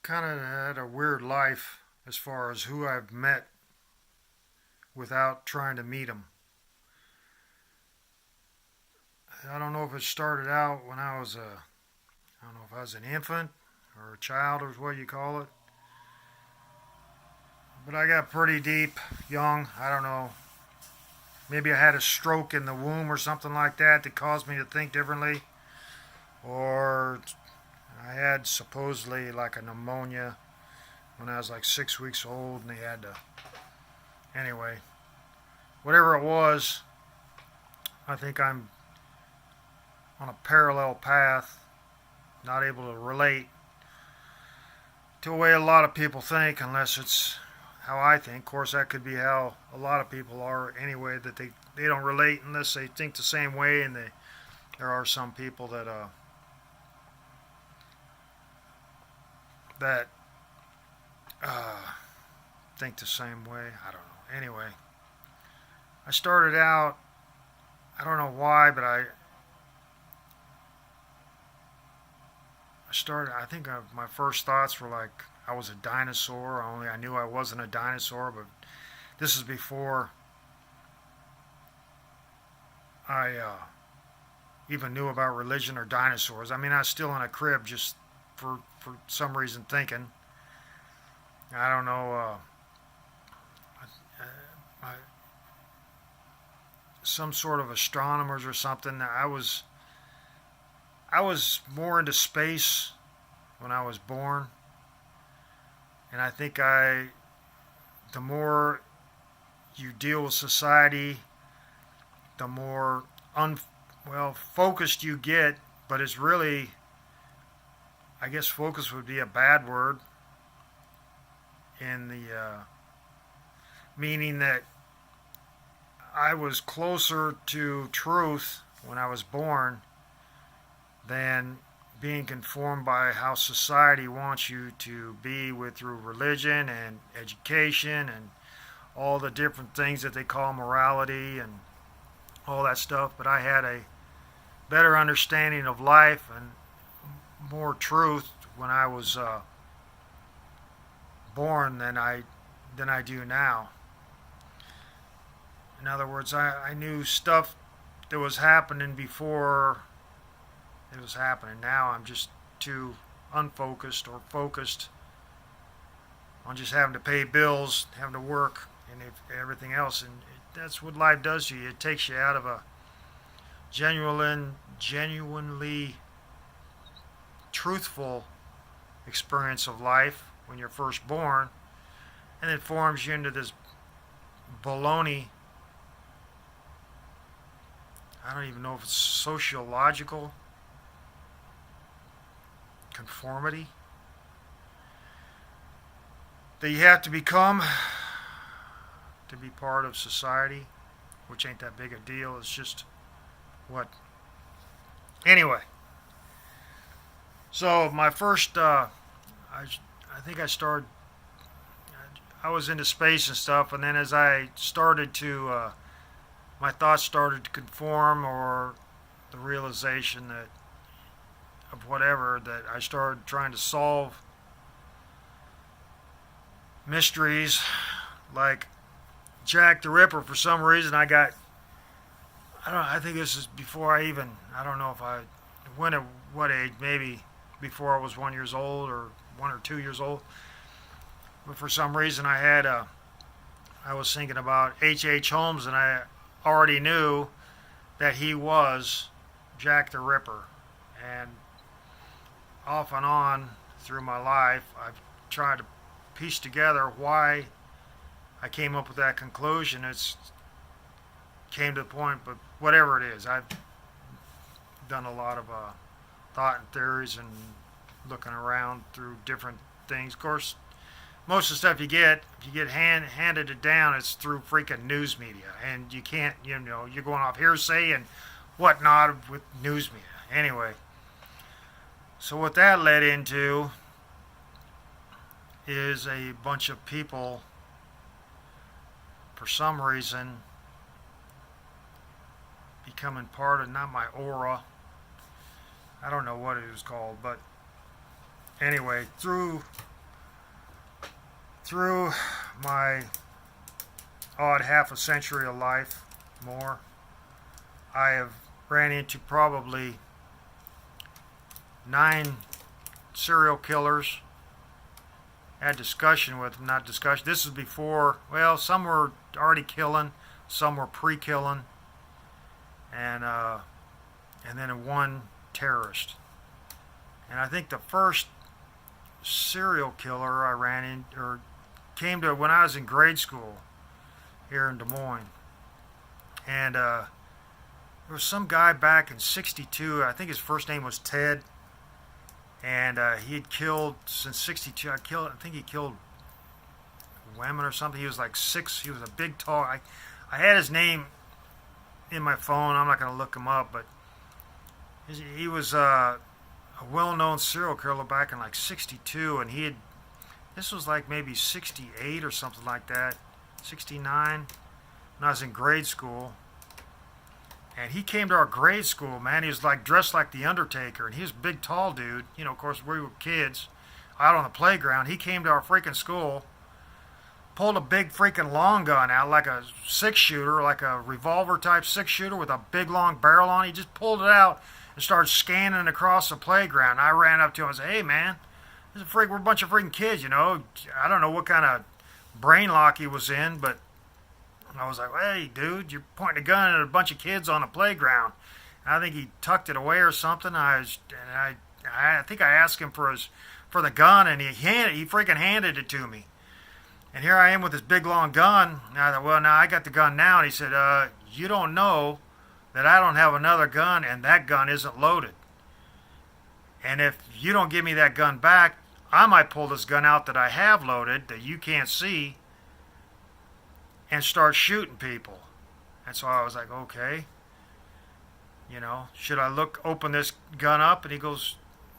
kind of had a weird life as far as who I've met without trying to meet them. I don't know if it started out when I don't know if I was an infant or a child or what you call it, but I got pretty deep young. I don't know. Maybe I had a stroke in the womb or something like that that caused me to think differently, or I had supposedly like a pneumonia when I was like 6 weeks old, and they had to. Anyway, whatever it was, I think I'm on a parallel path, not able to relate to the way a lot of people think, unless it's how I think. Of course, that could be how a lot of people are anyway, that they don't relate unless they think the same way, and there are some people that uh, think the same way. I don't know. Anyway, I started out, I don't know why, but I think my first thoughts were like I was a dinosaur, only I knew I wasn't a dinosaur, but this is before I even knew about religion or dinosaurs. I mean, I was still in a crib just for some reason thinking. I don't know, I, some sort of astronomers or something. I was more into space when I was born, and I think the more you deal with society, the more focused you get. But it's really, I guess, focus would be a bad word in the meaning that I was closer to truth when I was born than being conformed by how society wants you to be with through religion and education and all the different things that they call morality and all that stuff. But I had a better understanding of life and more truth when I was born than I do now. In other words, I knew stuff that was happening before it was happening. Now I'm just too unfocused or focused on just having to pay bills, having to work, and everything else. And that's what life does to you. It takes you out of a genuinely truthful experience of life when you're first born, and it forms you into this baloney. I don't even know if it's sociological conformity that you have to become to be part of society, which ain't that big a deal. It's just what. Anyway, so my first, I think I was into space and stuff, and then as I started to, my thoughts started to conform, or the realization that of whatever, that I started trying to solve mysteries like Jack the Ripper. For some reason, I don't know, I think this is before I don't know if when at what age, maybe before I was 1 years old or 1 or 2 years old. But for some reason, I was thinking about H. Holmes, and I already knew that he was Jack the Ripper. And off and on through my life, I've tried to piece together why I came up with that conclusion. It's came to the point, but whatever it is, I've done a lot of thought and theories and looking around through different things. Of course, most of the stuff if you get handed it down, it's through freaking news media, and you can't, you're going off hearsay and whatnot with news media. Anyway, so what that led into is a bunch of people, for some reason, becoming part of not my aura. I don't know what it was called, but anyway, through through my odd half a century of life, more, I have ran into probably 9 serial killers. Had discussion with them, not discussion. This is before, well, some were already killing, some were pre-killing, and then one terrorist. And I think the first serial killer I ran in, or came to, when I was in grade school here in Des Moines. And there was some guy back in '62, I think his first name was Ted, and he had killed, since '62, I think he killed women or something. He was like 6, he was a big, tall, I had his name in my phone, I'm not going to look him up, but he was a well-known serial killer back in like '62, and this was like maybe '68 or something like that, '69, when I was in grade school. And he came to our grade school, man. He was like dressed like the Undertaker, and he was a big, tall dude. You know, of course, we were kids out on the playground. He came to our freaking school, pulled a big freaking long gun out, like a 6-shooter, like a revolver type 6-shooter with a big long barrel on it. He just pulled it out and started scanning across the playground. I ran up to him and said, "Hey, man, we're a bunch of freaking kids, you know." I don't know what kind of brain lock he was in, but I was like, "Hey, dude, you're pointing a gun at a bunch of kids on the playground." And I think he tucked it away or something. I think I asked him for the gun, and he freaking handed it to me. And here I am with this big long gun. And I thought, well, now I got the gun now. And he said, "You don't know that I don't have another gun, and that gun isn't loaded. And if you don't give me that gun back, I might pull this gun out that I have loaded that you can't see and start shooting people." And so I was like, okay, you know, should I open this gun up? And he goes,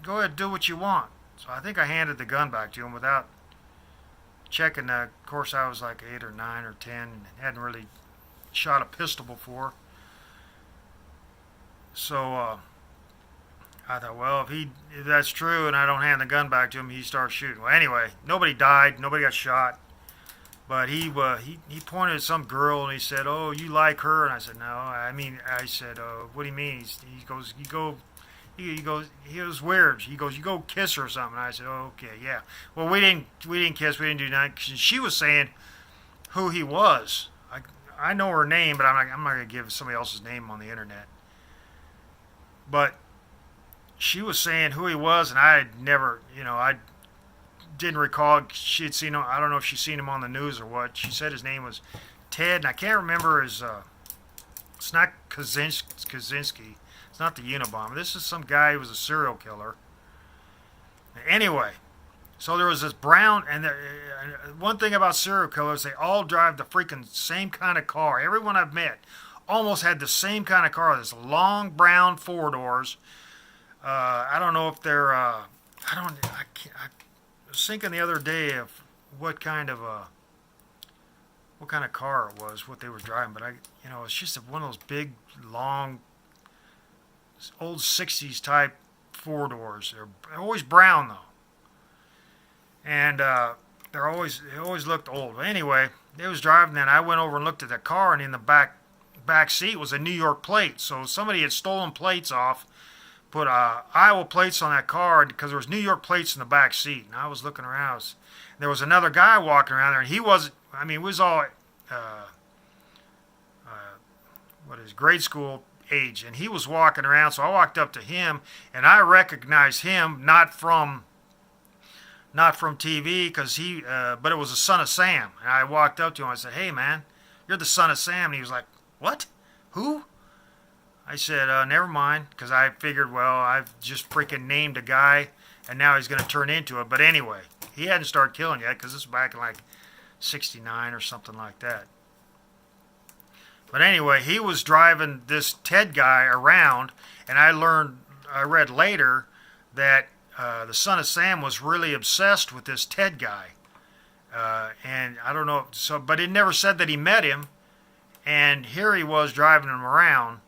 "Go ahead, do what you want." So I think I handed the gun back to him without checking. Of course, I was like 8 or 9 or 10 and hadn't really shot a pistol before. So I thought, well, if that's true and I don't hand the gun back to him, he starts shooting. Well, anyway, nobody died, nobody got shot. But he pointed at some girl and he said, "Oh, you like her?" And I said, "No." I said, "What do you mean?" He goes, he was weird. He goes, "You go kiss her or something." And I said, "Oh, okay, yeah." Well, we didn't kiss, we didn't do nothing. She was saying who he was. I know her name, but I'm not going to give somebody else's name on the internet. But she was saying who he was, and I had never, I didn't recall she had seen him. I don't know if she'd seen him on the news or what. She said his name was Ted, and I can't remember his, it's not Kaczynski. It's not the Unabomber. This is some guy who was a serial killer. Anyway, so there was this brown, and one thing about serial killers, they all drive the freaking same kind of car. Everyone I've met almost had the same kind of car. This long brown 4-doors. I don't know if they're, I was thinking the other day of what kind of car it was, what they were driving, but it's just one of those big, long, old '60s type 4-doors. They're always brown though, and they always looked old. But anyway, they was driving, and I went over and looked at the car, and in the back seat was a New York plate. So somebody had stolen plates off, put Iowa plates on that car because there was New York plates in the back seat. And I was looking around. There was another guy walking around there, and he wasn't. It was all grade school age, and he was walking around. So I walked up to him, and I recognized him not from TV because but it was the son of Sam. And I walked up to him. I said, "Hey, man, you're the son of Sam." And he was like, "What? Who?" I said, "Never mind," because I figured, well, I've just freaking named a guy, and now he's going to turn into it. But anyway, he hadn't started killing yet because this was back in like '69 or something like that. But anyway, he was driving this Ted guy around, and I read later that the son of Sam was really obsessed with this Ted guy. And I don't know, but it never said that he met him. And here he was driving him around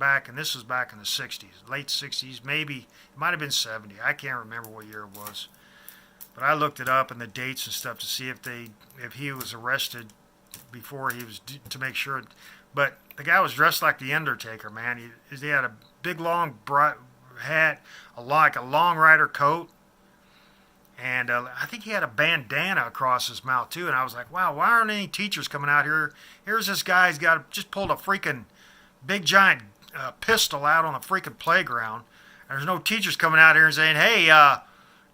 and this was back in the 60s, late 60s, maybe, it might have been 70. I can't remember what year it was. But I looked it up and the dates and stuff to see if he was arrested before he was to make sure. But the guy was dressed like the Undertaker, man. He had a big long bright hat, like a long rider coat, and I think he had a bandana across his mouth too. And I was like, wow, why aren't any teachers coming out here? Here's this guy. He's got just pulled a freaking big giant pistol out on the freaking playground. And there's no teachers coming out here and saying, hey,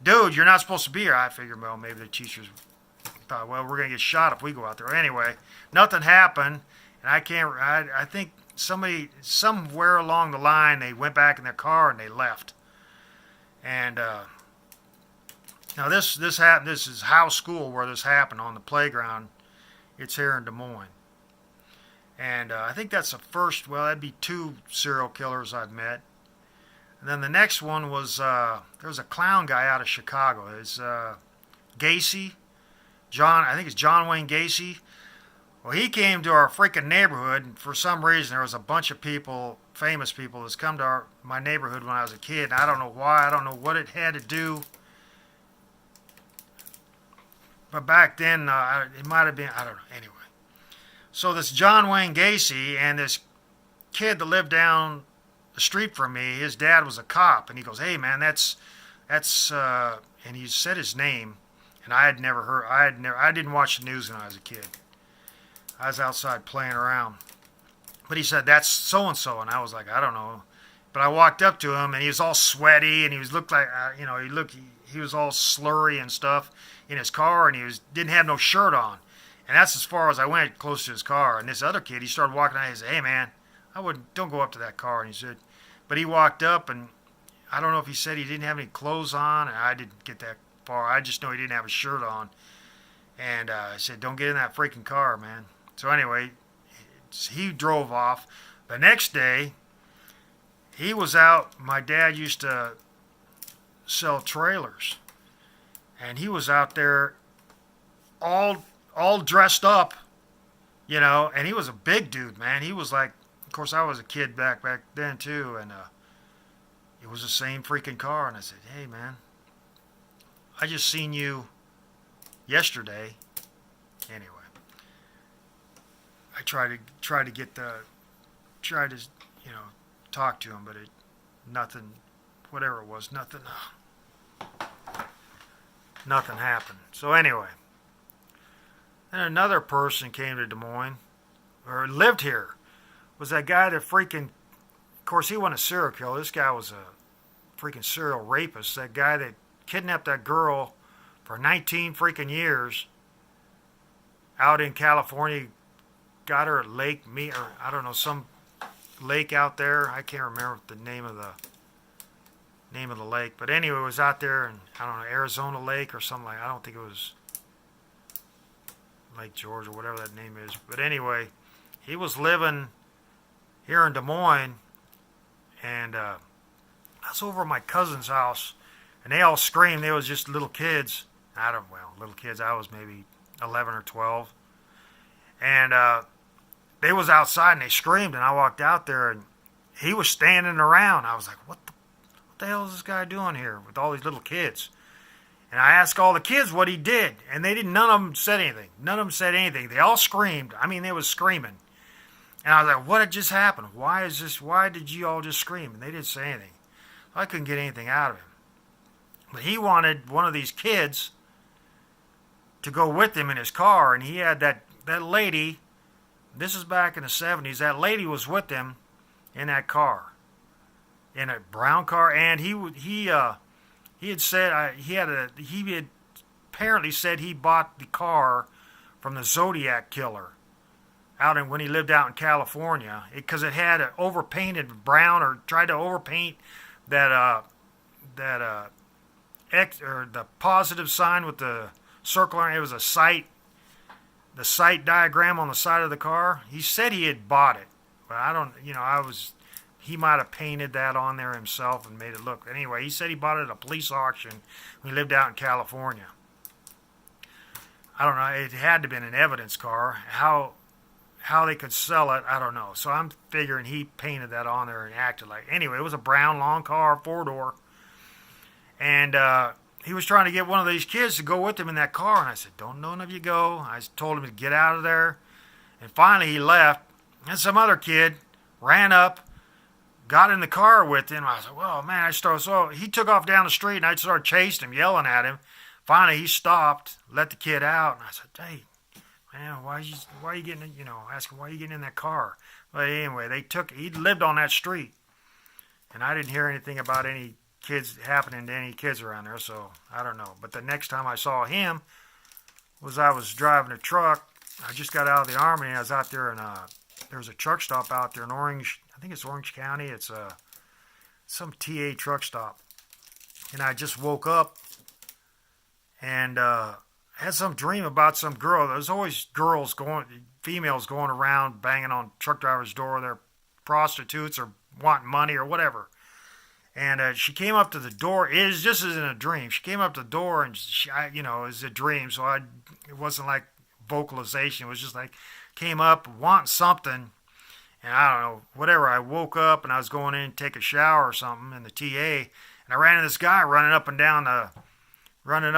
dude, you're not supposed to be here. I figured, well, maybe the teachers thought, well, we're going to get shot if we go out there. Anyway, nothing happened. And I think somewhere along the line, they went back in their car and they left. And now this happened. This is Howe School where this happened, on the playground. It's here in Des Moines. And I think that's the first, well, that'd be 2 serial killers I've met. And then the next one was, there was a clown guy out of Chicago. It's Gacy. I think it's John Wayne Gacy. Well, he came to our freaking neighborhood, and for some reason there was a bunch of people, famous people, that's come to my neighborhood when I was a kid. And I don't know why. I don't know what it had to do. But back then, it might have been, I don't know. Anyway. So this John Wayne Gacy and this kid that lived down the street from me, his dad was a cop, and he goes, hey man, that's and he said his name, and I didn't watch the news when I was a kid. I was outside playing around. But he said, that's so-and-so, and I was like, I don't know. But I walked up to him, and he was all sweaty, and he looked like, he was all slurry and stuff in his car, and he didn't have no shirt on. And that's as far as I went, close to his car. And this other kid, he started walking out, he said, hey man, don't go up to that car. And he said, but he walked up, and I don't know if he said he didn't have any clothes on, and I didn't get that far. I just know he didn't have a shirt on. And I said, don't get in that freaking car, man. So anyway, he drove off. The next day, he was out. My dad used to sell trailers, and he was out there all dressed up, and he was a big dude, man. He was like, of course, I was a kid back then too, and it was the same freaking car. And I said, hey man, I just seen you yesterday. Anyway, I tried to talk to him, but nothing, whatever it was, nothing happened. So anyway, then another person came to Des Moines, or lived here, was that guy that freaking, of course he wasn't a serial killer, this guy was a freaking serial rapist, that guy that kidnapped that girl for 19 freaking years out in California, got her at I don't know, some lake out there. I can't remember the name of the lake, but anyway, it was out there in, I don't know, Arizona Lake or something like. I don't think it was Lake George or whatever that name is. But anyway, he was living here in Des Moines, and I was over at my cousin's house, and they all screamed. They was just little kids. Little kids. I was maybe 11 or 12, and they was outside and they screamed, and I walked out there, and he was standing around. I was like, what the hell is this guy doing here with all these little kids? And I asked all the kids what he did, and none of them said anything. None of them said anything. They all screamed. I mean, they was screaming. And I was like, what had just happened? Why did you all just scream? And they didn't say anything. I couldn't get anything out of him. But he wanted one of these kids to go with him in his car, and he had that lady, this is back in the 70s, that lady was with him in that car, in a brown car, and he had said he had apparently said he bought the car from the Zodiac killer when he lived out in California, because it had an overpainted brown, or tried to overpaint that X, or the positive sign with the circle on it. It was the sight diagram on the side of the car. He said he had bought it, but I don't, he might have painted that on there himself and made it look. Anyway, he said he bought it at a police auction when he lived out in California. I don't know. It had to have been an evidence car. How they could sell it, I don't know. So I'm figuring he painted that on there and acted like. Anyway, it was a brown long car, 4-door. And he was trying to get one of these kids to go with him in that car, and I said, "Don't none of you go." I told him to get out of there, and finally he left. And some other kid ran up, got in the car with him. I said, "Well, man," so he took off down the street, and I started chasing him, yelling at him. Finally, he stopped, let the kid out, and I said, "Hey, man, why are you getting, asking why are you getting in that car?" But anyway, he lived on that street, and I didn't hear anything about any kids happening to any kids around there, so I don't know. But the next time I saw him I was driving a truck. I just got out of the Army, and I was out there, and there's a truck stop out there in Orange. I think it's Orange County. It's some TA truck stop, and I just woke up and had some dream about some girl. There's always females going around banging on truck drivers' door. They're prostitutes or wanting money or whatever. And she came up to the door. This isn't a dream. She came up to the door, and it was a dream. So it wasn't like vocalization. It was just like came up wanting something, and I don't know, whatever. I woke up and I was going in to take a shower or something in the TA, and I ran into this guy running up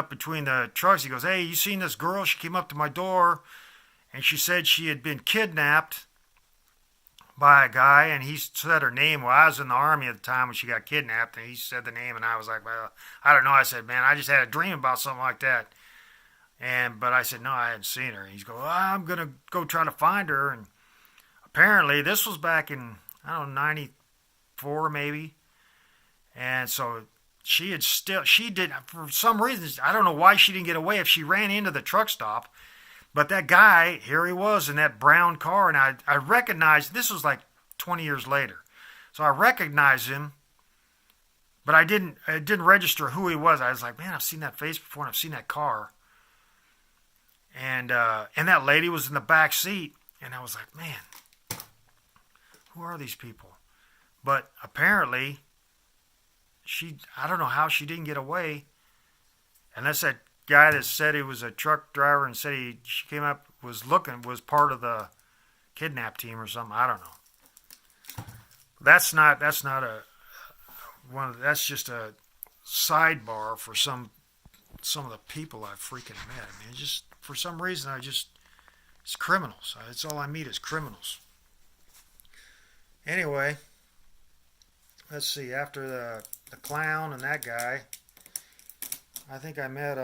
between the trucks. He goes, "Hey, you seen this girl? She came up to my door, and she said she had been kidnapped by a guy," and he said her name. Well, I was in the Army at the time when she got kidnapped, and he said the name, and I was like, "Well, I don't know." I said, "Man, I just had a dream about something like that." But I said, "No, I hadn't seen her." And he's going, "Well, I'm going to go try to find her." And apparently this was back in, I don't know, 94 maybe. And so she did, for some reason, I don't know why she didn't get away if she ran into the truck stop. But that guy, here he was in that brown car, and I recognized, this was like 20 years later. So I recognized him, but it didn't register who he was. I was like, "Man, I've seen that face before, and I've seen that car." And that lady was in the back seat, and I was like, "Man, who are these people?" But apparently, I don't know how she didn't get away. And that's that guy that said he was a truck driver and said she came up, was part of the kidnap team or something. I don't know. That's just a sidebar for some of the people I've freaking met. I mean, just for some reason, it's criminals. It's all I meet is criminals. Anyway, let's see. After the clown and that guy, I think I met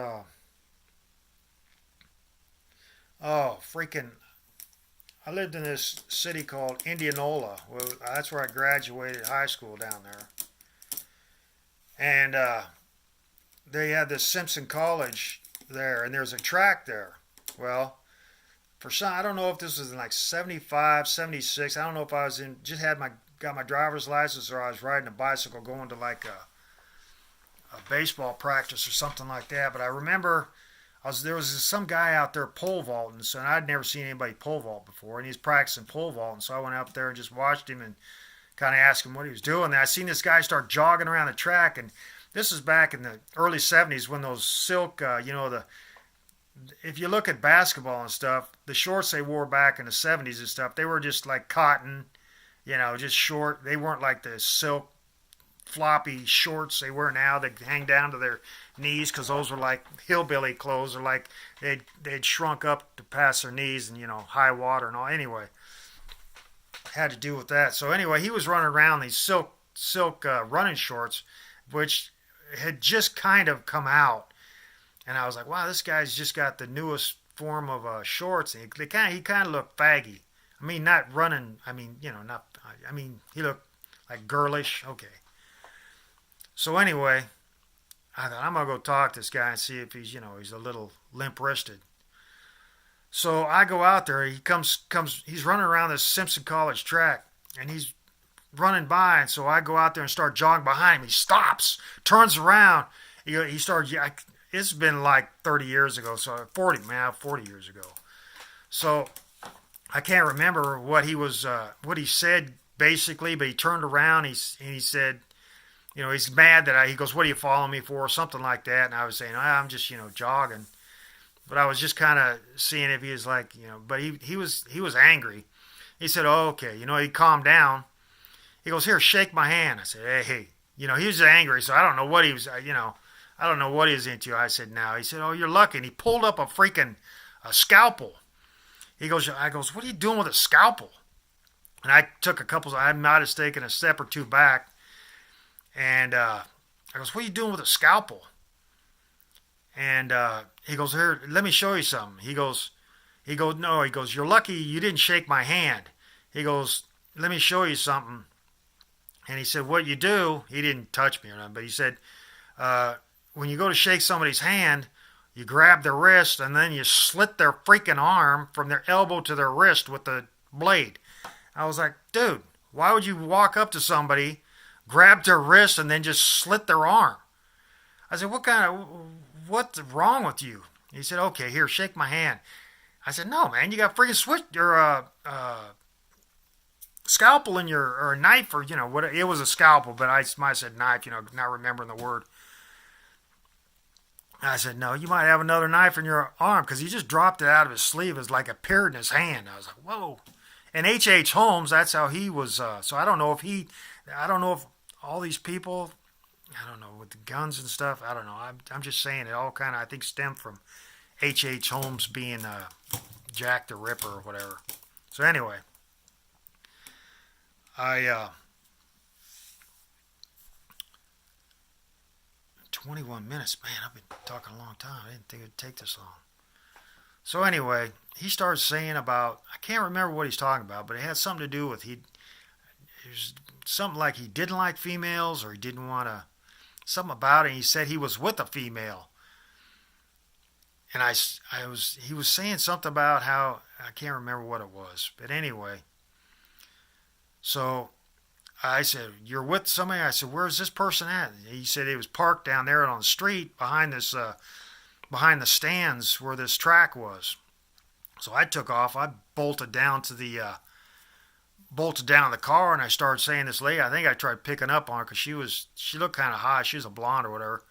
I lived in this city called Indianola. Well, that's where I graduated high school down there. And they had this Simpson College there, and there's a track there. Well, I don't know if this was in like 75, 76. I don't know if I was got my driver's license, or I was riding a bicycle going to like a baseball practice or something like that. But I remember there was some guy out there pole vaulting, so I'd never seen anybody pole vault before, and he was practicing pole vaulting. So I went up there and just watched him and kind of asked him what he was doing. And I seen this guy start jogging around the track, and this is back in the early 70s when those silk, if you look at basketball and stuff, the shorts they wore back in the 70s and stuff, they were just like cotton, just short. They weren't like the silk floppy shorts they wear now that hang down to their knees, because those were like hillbilly clothes, or like they'd shrunk up to past their knees, and high water and all. Anyway, had to do with that. So anyway, he was running around these silk running shorts, which had just kind of come out, and I was like, "Wow, this guy's just got the newest form of shorts." And he kind of looked faggy. I mean, not running. I mean, not. I mean, he looked like girlish. Okay. So anyway, I thought, I'm gonna go talk to this guy and see if he's a little limp-wristed. So I go out there. He comes. He's running around this Simpson College track, and he's running by. And so I go out there and start jogging behind him. He stops, turns around. He starts. It's been like 30 years ago, so 40 years ago. So I can't remember what he said basically, but he turned around. And he said, he's mad that he goes, "What are you following me for?" or something like that. And I was saying, "I'm just, jogging." But I was just kind of seeing if he was like, but he was angry. He said, "Oh, okay." He calmed down. He goes, "Here, shake my hand." I said, "Hey." He was angry, so I don't know what he was, I don't know what he's into. I said, no. He said, oh, you're lucky. And he pulled up a freaking scalpel. I goes, what are you doing with a scalpel? And I took a couple, I might have taken a step or two back. And I goes, what are you doing with a scalpel? And he goes, here, let me show you something. No, he goes, you're lucky you didn't shake my hand. He goes, let me show you something. And he said, what you do, he didn't touch me or nothing, but he said, when you go to shake somebody's hand, you grab their wrist and then you slit their freaking arm from their elbow to their wrist with the blade. I was like, dude, why would you walk up to somebody, grab their wrist, and then just slit their arm? I said, what's wrong with you? He said, okay, here, shake my hand. I said, no, man, you got freaking scalpel in your, or a knife, or, what, it was a scalpel, but I might have said knife, not remembering the word. I said, no, you might have another knife in your arm, because he just dropped it out of his sleeve. It was like appeared in his hand. I was like, whoa. And H.H. Holmes, that's how he was, so I don't know if all these people, I don't know, with the guns and stuff, I don't know. I'm just saying it all kind of, I think, stemmed from H.H. Holmes being Jack the Ripper or whatever. So anyway, 21 minutes, man, I've been talking a long time. I didn't think it'd take this long. So anyway, he starts saying about, I can't remember what he's talking about, but it had something to do with, it was something like he didn't like females, or he didn't want to, something about it. And he said he was with a female. And he was saying something about how, I can't remember what it was. But anyway, so I said, you're with somebody? I said, where's this person at? He said he was parked down there on the street behind behind the stands where this track was. So I took off. I bolted down to the car, and I started saying this lady. I think I tried picking up on her because she looked kind of hot. She was a blonde or whatever.